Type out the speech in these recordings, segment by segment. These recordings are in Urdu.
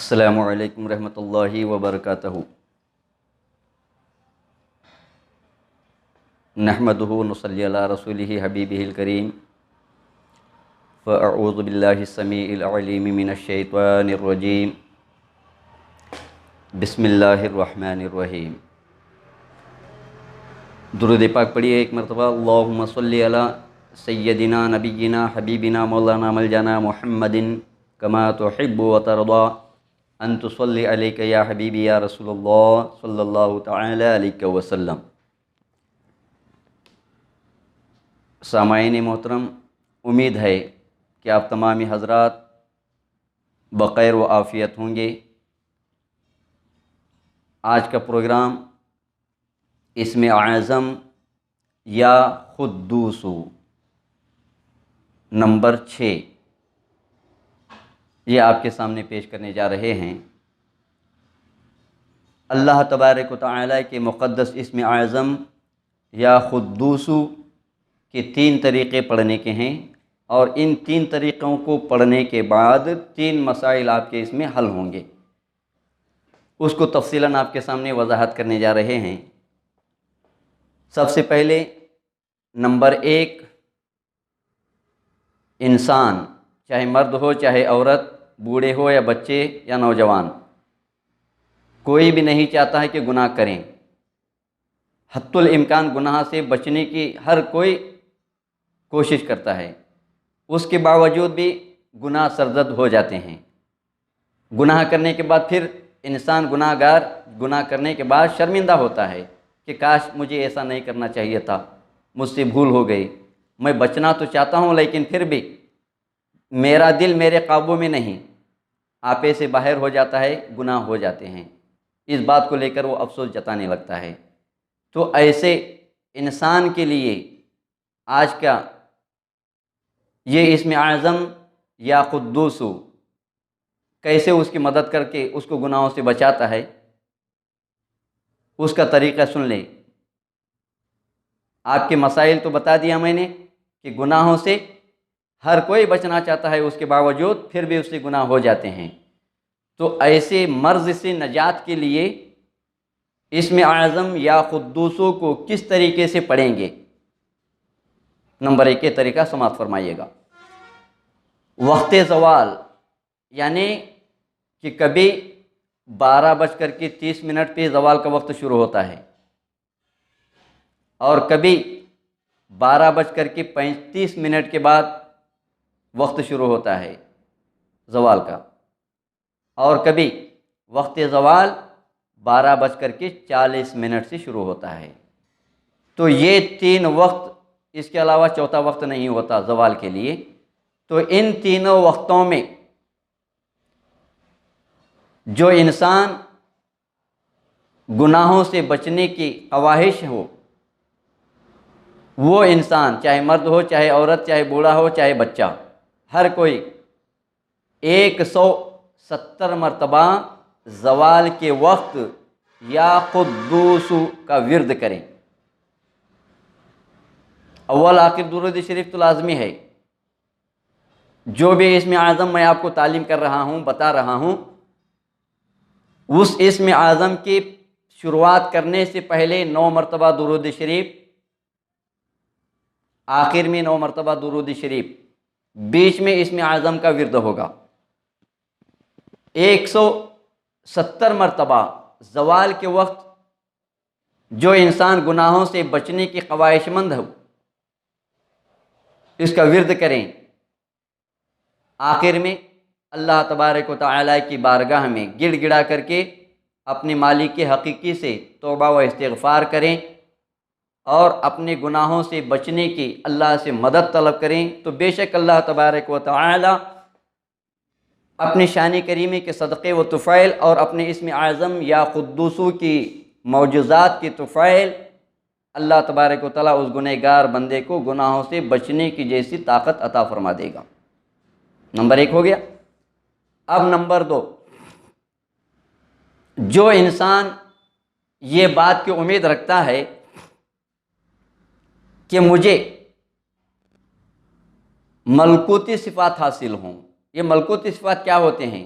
السلام علیکم ورحمۃ اللہ وبرکاتہ۔ نحمدہ نصلی علی رسولہ حبیبہ الکریم، فاعوذ باللہ السمیع العلیم من الشیطان الرجیم، بسم اللہ الرحمن الرحیم۔ درود پاک پڑھیے ایک مرتبہ۔ اللہم صلی علی سیدنا نبینا حبیبنا مولانا ملجانا محمد کما تحب و ترضی ان تصلی علیک یا حبیبی یا رسول اللہ صلی اللہ تعالی علیہ وسلم۔ سامعین محترم، امید ہے کہ آپ تمامی حضرات بخیر و عافیت ہوں گے۔ آج کا پروگرام اسم اعظم یا قدوس نمبر 6 یہ آپ کے سامنے پیش کرنے جا رہے ہیں۔ اللہ تبارک و تعالی کے مقدس اسم اعظم یا قدوس کے 3 طریقے پڑھنے کے ہیں، اور ان 3 طریقوں کو پڑھنے کے بعد 3 مسائل آپ کے اس میں حل ہوں گے۔ اس کو تفصیلاً آپ کے سامنے وضاحت کرنے جا رہے ہیں۔ سب سے پہلے نمبر 1، انسان چاہے مرد ہو چاہے عورت، بوڑھے ہو یا بچے یا نوجوان، کوئی بھی نہیں چاہتا ہے کہ گناہ کریں۔ حتی الامکان گناہ سے بچنے کی ہر کوئی کوشش کرتا ہے، اس کے باوجود بھی گناہ سرزد ہو جاتے ہیں۔ گناہ کرنے کے بعد پھر انسان گناہ کرنے کے بعد شرمندہ ہوتا ہے کہ کاش مجھے ایسا نہیں کرنا چاہیے تھا، مجھ سے بھول ہو گئی، میں بچنا تو چاہتا ہوں لیکن پھر بھی میرا دل میرے قابو میں نہیں، آپے سے باہر ہو جاتا ہے، گناہ ہو جاتے ہیں۔ اس بات کو لے کر وہ افسوس جتانے لگتا ہے۔ تو ایسے انسان کے لیے آج کا یہ اسم اعظم یا قدوس کیسے اس کی مدد کر کے اس کو گناہوں سے بچاتا ہے، اس کا طریقہ سن لیں۔ آپ کے مسائل تو بتا دیا میں نے کہ گناہوں سے ہر کوئی بچنا چاہتا ہے، اس کے باوجود پھر بھی اس سے گناہ ہو جاتے ہیں۔ تو ایسے مرض سے نجات کے لیے اسم اعظم یا قدوسوں کو کس طریقے سے پڑھیں گے؟ نمبر 1 کے طریقہ سماعت فرمائیے گا۔ وقت زوال، یعنی کہ کبھی 12:30 پہ زوال کا وقت شروع ہوتا ہے، اور کبھی 12:35 کے بعد وقت شروع ہوتا ہے زوال کا، اور کبھی وقت زوال 12:40 سے شروع ہوتا ہے۔ تو یہ 3 وقت، اس کے علاوہ چوتھا وقت نہیں ہوتا زوال کے لیے۔ تو ان تینوں وقتوں میں جو انسان گناہوں سے بچنے کی خواہش ہو، وہ انسان چاہے مرد ہو چاہے عورت، چاہے بوڑھا ہو چاہے بچہ، ہر کوئی 170 مرتبہ زوال کے وقت یا قدوس کا ورد کریں۔ اول آخر درود شریف تو لازمی ہے۔ جو بھی اسم اعظم میں آپ کو تعلیم کر رہا ہوں، بتا رہا ہوں، اس اسم اعظم کی شروعات کرنے سے پہلے 9 مرتبہ درود شریف، آخر میں 9 مرتبہ درود شریف، بیچ میں اسم اعظم کا ورد ہوگا۔ 170 مرتبہ زوال کے وقت جو انسان گناہوں سے بچنے کی خواہش مند ہو، اس کا ورد کریں۔ آخر میں اللہ تبارک و تعالی کی بارگاہ میں گڑ گڑا کر کے اپنے مالک حقیقی سے توبہ و استغفار کریں، اور اپنے گناہوں سے بچنے کی اللہ سے مدد طلب کریں۔ تو بے شک اللہ تبارک و تعالی اپنی شان کریمی کے صدقے و طفیل اور اپنے اسم اعظم یا قدوسو کی معجزات کی طفیل، اللہ تبارک و تعالی اس گنہگار بندے کو گناہوں سے بچنے کی جیسی طاقت عطا فرما دے گا۔ نمبر 1 ہو گیا۔ اب نمبر 2، جو انسان یہ بات کی امید رکھتا ہے کہ مجھے ملکوتی صفات حاصل ہوں۔ یہ ملکوتی صفات کیا ہوتے ہیں؟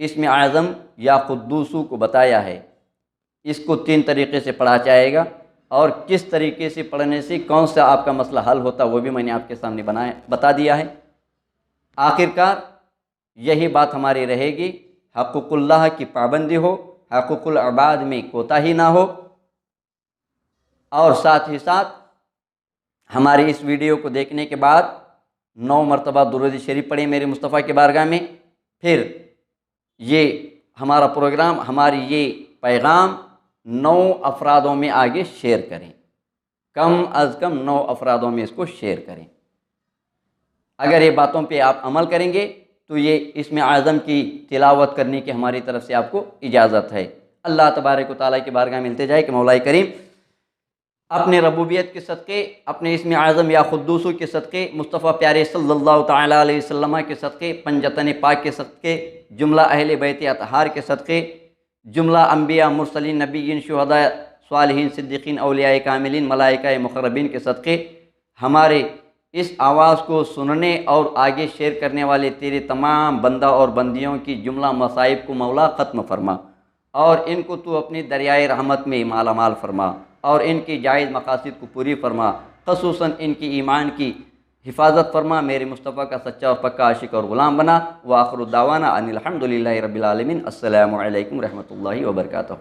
اسم اعظم یا قدوسو کو بتایا ہے، اس کو 3 طریقے سے پڑھا جائے گا، اور کس طریقے سے پڑھنے سے کون سا آپ کا مسئلہ حل ہوتا وہ بھی میں نے آپ کے سامنے بتا دیا ہے۔ آخرکار یہی بات ہماری رہے گی، حقوق اللہ کی پابندی ہو، حقوق العباد میں کوتاہی نہ ہو، اور ساتھ ہی ساتھ ہماری اس ویڈیو کو دیکھنے کے بعد 9 مرتبہ درود شریف پڑھیں میرے مصطفیٰ کی بارگاہ میں، پھر یہ ہمارا پروگرام، ہماری یہ پیغام 9 افرادوں میں آگے شیئر کریں، کم از کم 9 افرادوں میں اس کو شیئر کریں۔ اگر یہ باتوں پہ آپ عمل کریں گے تو یہ اسم اعظم کی تلاوت کرنے کی ہماری طرف سے آپ کو اجازت ہے۔ اللہ تبارک و تعالیٰ کی بارگاہ میں التجا ہے کہ مولا کریم اپنے ربوبیت کے صدقے، اپنے اسم اعظم یا قدوسو کے صدقے، مصطفیٰ پیارے صلی اللہ تعالیٰ علیہ وسلم کے صدقے، پنجتن پاک کے صدقے، جملہ اہل بیت اطہار کے صدقے، جملہ انبیاء، مرسلین، نبیین، شہداء، صالحین، صدیقین، اولیاء کاملین، ملائکہ مقربین کے صدقے، ہمارے اس آواز کو سننے اور آگے شیئر کرنے والے تیرے تمام بندہ اور بندیوں کی جملہ مصائب کو مولا ختم فرما، اور ان کو تو اپنی دریائے رحمت میں مالا مال فرما، اور ان کی جائز مقاصد کو پوری فرما، خصوصاً ان کی ایمان کی حفاظت فرما، میرے مصطفیٰ کا سچا اور پکا عاشق اور غلام بنا۔ وآخر دعوانا ان الحمدللہ رب العالمین۔ السلام علیکم ورحمۃ اللہ وبرکاتہ۔